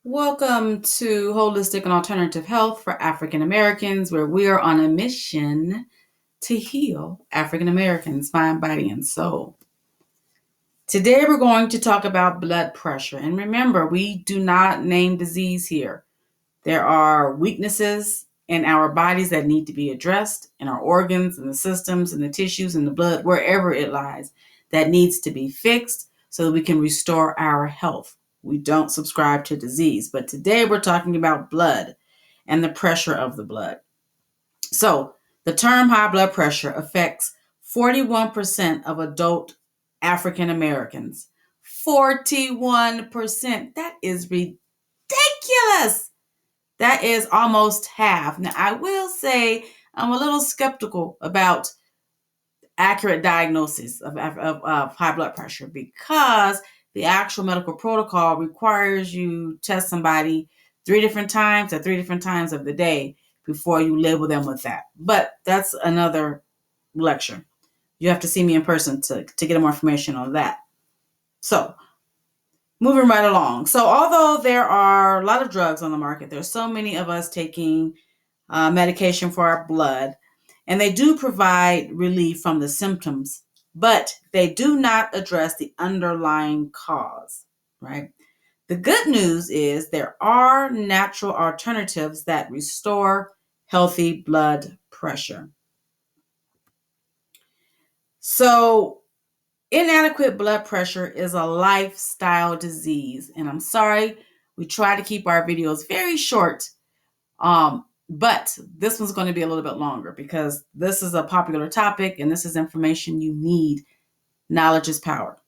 Welcome to Holistic and Alternative Health for African Americans, where we are on a mission to heal African Americans' mind, body, and soul. Today, we're going to talk about blood pressure. And remember, we do not name disease here. There are weaknesses in our bodies that need to be addressed, in our organs, and the systems, and the tissues, and the blood, wherever it lies, that needs to be fixed so that we can restore our health. We don't subscribe to disease, but today we're talking about blood and the pressure of the blood. So, the term high blood pressure affects 41% of adult African Americans. 41%. That is ridiculous. That is almost half. Now, I will say I'm a little skeptical about accurate diagnosis of high blood pressure because the actual medical protocol requires you test somebody 3 different times at 3 different times of the day before you label them with that. But that's another lecture. You have to see me in person to get more information on that. So, moving right along. So, although there are a lot of drugs on the market, there's so many of us taking medication for our blood, and they do provide relief from the symptoms, but they do not address the underlying cause, right? The good news is there are natural alternatives that restore healthy blood pressure. So, inadequate blood pressure is a lifestyle disease, and I'm sorry, we try to keep our videos very short. But this one's going to be a little bit longer because this is a popular topic and this is information you need. Knowledge is power.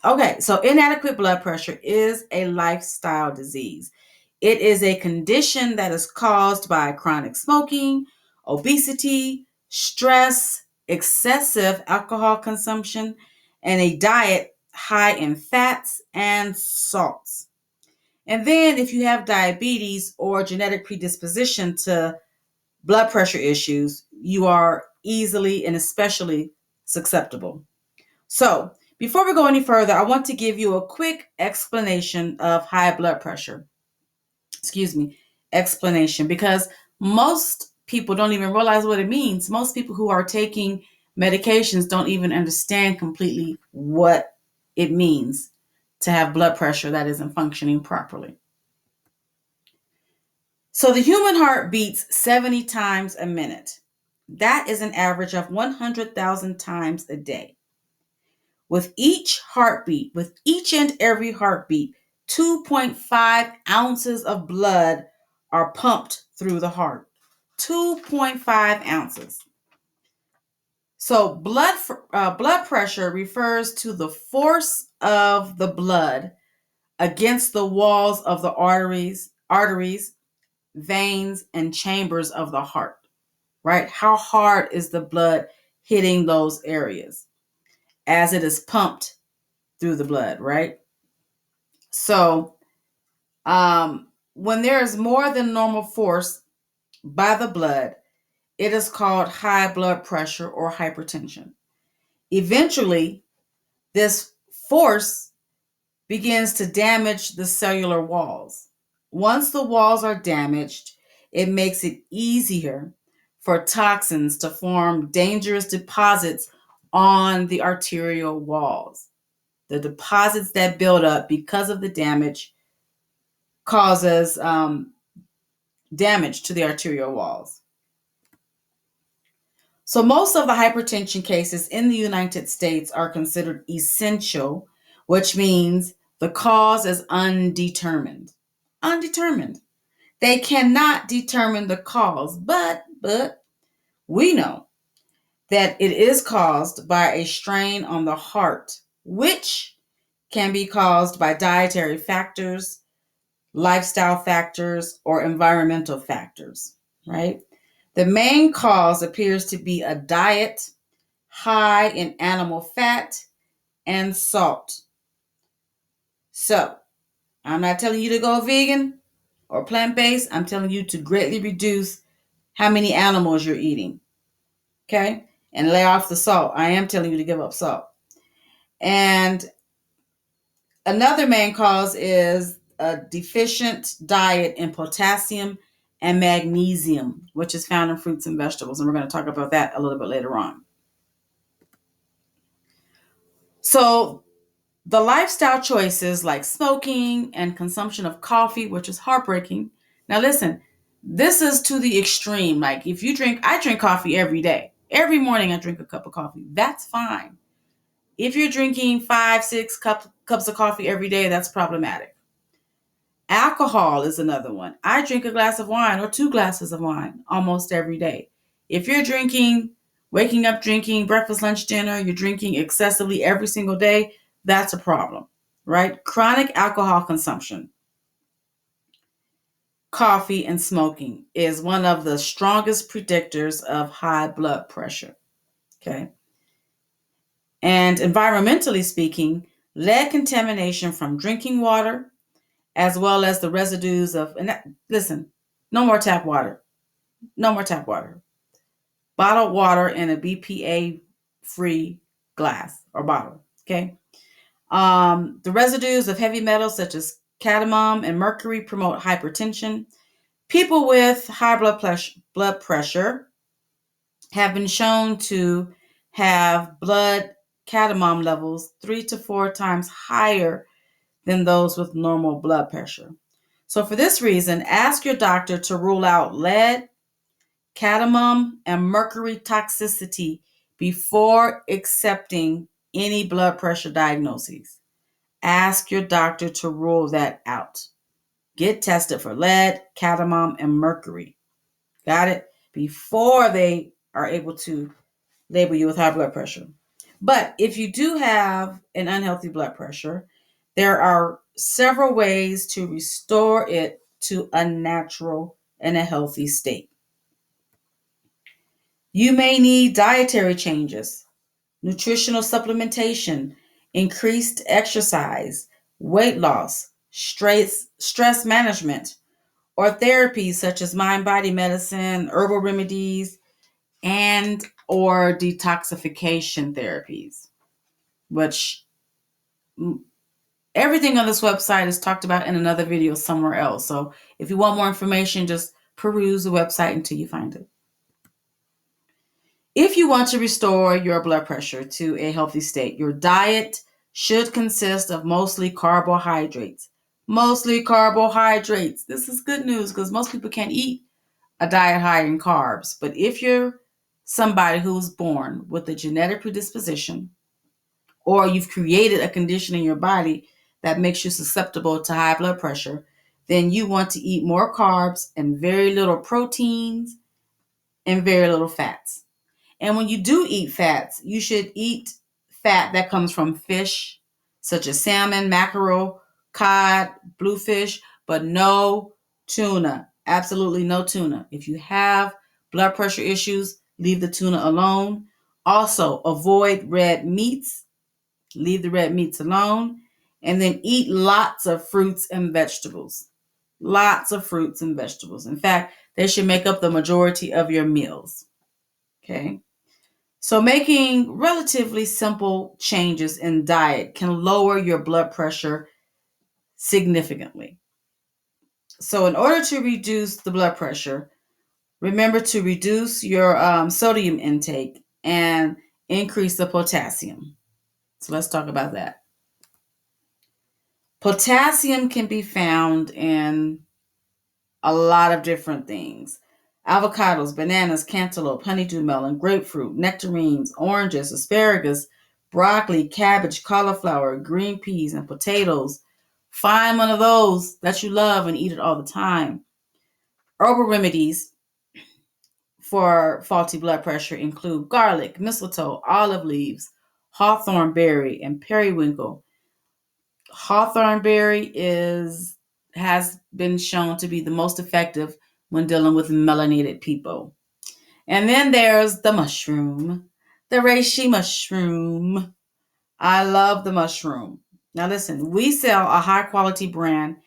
Okay, so inadequate blood pressure is a lifestyle disease. It is a condition that is caused by chronic smoking, obesity, stress, excessive alcohol consumption, and a diet high in fats and salts. And then if you have diabetes or genetic predisposition to blood pressure issues, you are easily and especially susceptible. So, before we go any further, I want to give you a quick explanation of high blood pressure. Explanation, because most people don't even realize what it means. Most people who are taking medications don't even understand completely what it means to have blood pressure that isn't functioning properly. So the human heart beats 70 times a minute. That is an average of 100,000 times a day. With each and every heartbeat, 2.5 ounces of blood are pumped through the heart. 2.5 ounces. So blood pressure refers to the force of the blood against the walls of the arteries, veins, and chambers of the heart, right? How hard is the blood hitting those areas as it is pumped through the blood, right? So, when there is more than normal force by the blood, it is called high blood pressure or hypertension. Eventually, this force begins to damage the cellular walls. Once the walls are damaged, it makes it easier for toxins to form dangerous deposits on the arterial walls. The deposits that build up because of the damage causes damage to the arterial walls. So most of the hypertension cases in the United States are considered essential, which means the cause is undetermined. Undetermined. They cannot determine the cause, but we know that it is caused by a strain on the heart, which can be caused by dietary factors, lifestyle factors, or environmental factors, right? The main cause appears to be a diet high in animal fat and salt. So, I'm not telling you to go vegan or plant-based. I'm telling you to greatly reduce how many animals you're eating. Okay? And lay off the salt. I am telling you to give up salt. And another main cause is a deficient diet in potassium and magnesium, which is found in fruits and vegetables. And we're going to talk about that a little bit later on. So the lifestyle choices like smoking and consumption of coffee, which is heartbreaking. Now listen, this is to the extreme. Like if you drink, I drink coffee every day. Every morning I drink a cup of coffee. That's fine. If you're drinking 5, 6 cups of coffee every day, that's problematic. Alcohol is another one. I drink a glass of wine or 2 glasses of wine almost every day. If you're drinking, waking up drinking breakfast, lunch, dinner, you're drinking excessively every single day, that's a problem, right? Chronic alcohol consumption, coffee, and smoking is one of the strongest predictors of high blood pressure, okay? And environmentally speaking, lead contamination from drinking water, as well as the residues of, and that, listen, no more tap water. No more tap water. Bottled water in a BPA free glass or bottle. Okay. The residues of heavy metals such as cadmium and mercury promote hypertension. People with high blood pressure have been shown to have blood cadmium levels 3 to 4 times higher than those with normal blood pressure. So for this reason, ask your doctor to rule out lead, cadmium, and mercury toxicity before accepting any blood pressure diagnoses. Ask your doctor to rule that out. Get tested for lead, cadmium, and mercury. Got it? Before they are able to label you with high blood pressure. But if you do have an unhealthy blood pressure, there are several ways to restore it to a natural and a healthy state. You may need dietary changes, nutritional supplementation, increased exercise, weight loss, stress management, or therapies such as mind-body medicine, herbal remedies, and or detoxification therapies, which everything on this website is talked about in another video somewhere else. So if you want more information, just peruse the website until you find it. If you want to restore your blood pressure to a healthy state, your diet should consist of mostly carbohydrates. Mostly carbohydrates. This is good news because most people can't eat a diet high in carbs. But if you're somebody who's born with a genetic predisposition, or you've created a condition in your body that makes you susceptible to high blood pressure, then you want to eat more carbs and very little proteins and very little fats. And when you do eat fats, you should eat fat that comes from fish, such as salmon, mackerel, cod, bluefish, but no tuna. Absolutely no tuna. If you have blood pressure issues, leave the tuna alone. Also, avoid red meats. Leave the red meats alone. And then eat lots of fruits and vegetables. Lots of fruits and vegetables. In fact, they should make up the majority of your meals. Okay. So making relatively simple changes in diet can lower your blood pressure significantly. So in order to reduce the blood pressure, remember to reduce your sodium intake and increase the potassium. So let's talk about that. Potassium can be found in a lot of different things. Avocados, bananas, cantaloupe, honeydew melon, grapefruit, nectarines, oranges, asparagus, broccoli, cabbage, cauliflower, green peas, and potatoes. Find one of those that you love and eat it all the time. Herbal remedies for faulty blood pressure include garlic, mistletoe, olive leaves, hawthorn berry, and periwinkle. Hawthorn berry has been shown to be the most effective when dealing with melanated people. And then there's the mushroom, the reishi mushroom. I love the mushroom. Now listen, we sell a high quality brand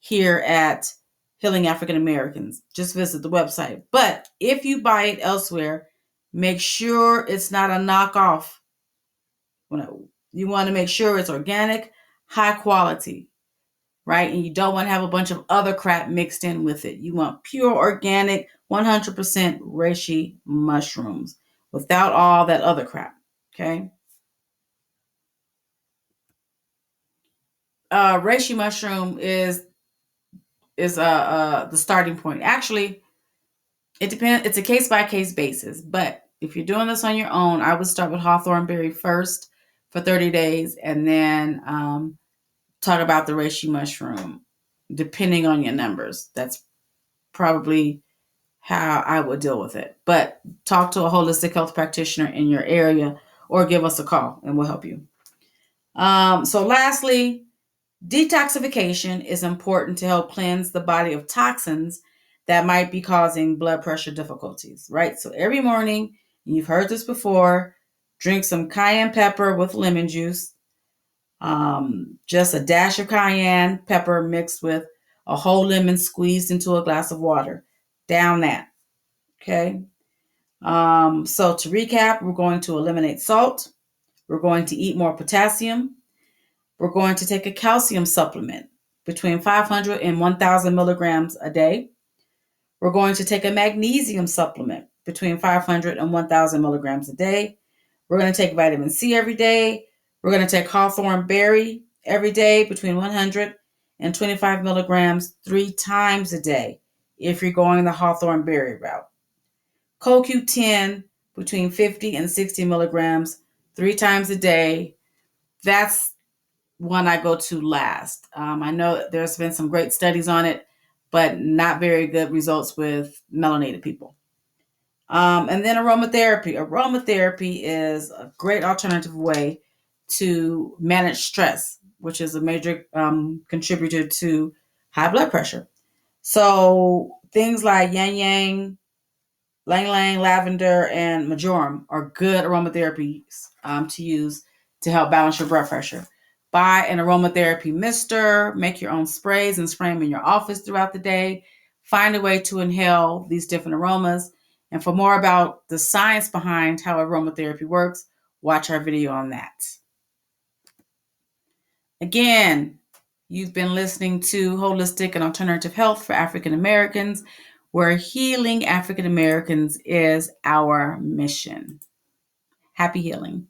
here at Healing African Americans. Just visit the website. But if you buy it elsewhere, make sure it's not a knockoff. You want to make sure it's organic, high quality. right? And you don't want to have a bunch of other crap mixed in with it. You want pure organic, 100% reishi mushrooms without all that other crap, okay? Reishi mushroom is the starting point. Actually, it depends. It's a case by case basis. But if you're doing this on your own, I would start with hawthorn berry first for 30 days, and then talk about the reishi mushroom, depending on your numbers. That's probably how I would deal with it. But talk to a holistic health practitioner in your area, or give us a call, and we'll help you. So, lastly, detoxification is important to help cleanse the body of toxins that might be causing blood pressure difficulties, right? So every morning, you've heard this before, drink some cayenne pepper with lemon juice, just a dash of cayenne pepper mixed with a whole lemon squeezed into a glass of water. Down that, okay? So to recap, we're going to eliminate salt. We're going to eat more potassium. We're going to take a calcium supplement between 500 and 1,000 milligrams a day. We're going to take a magnesium supplement between 500 and 1,000 milligrams a day. We're going to take vitamin C every day. We're going to take hawthorn berry every day between 100 and 25 milligrams 3 times a day if you're going the hawthorn berry route. CoQ10 between 50 and 60 milligrams 3 times a day. That's one I go to last. I know there's been some great studies on it, but not very good results with melanated people. And then aromatherapy. Aromatherapy is a great alternative way to manage stress, which is a major contributor to high blood pressure. So things like yang yang, lang lang, lavender, and marjoram are good aromatherapies to use to help balance your blood pressure. Buy an aromatherapy mister, make your own sprays and spray them in your office throughout the day. Find a way to inhale these different aromas. And for more about the science behind how aromatherapy works, watch our video on that. Again, you've been listening to Holistic and Alternative Health for African Americans, where healing African Americans is our mission. Happy healing.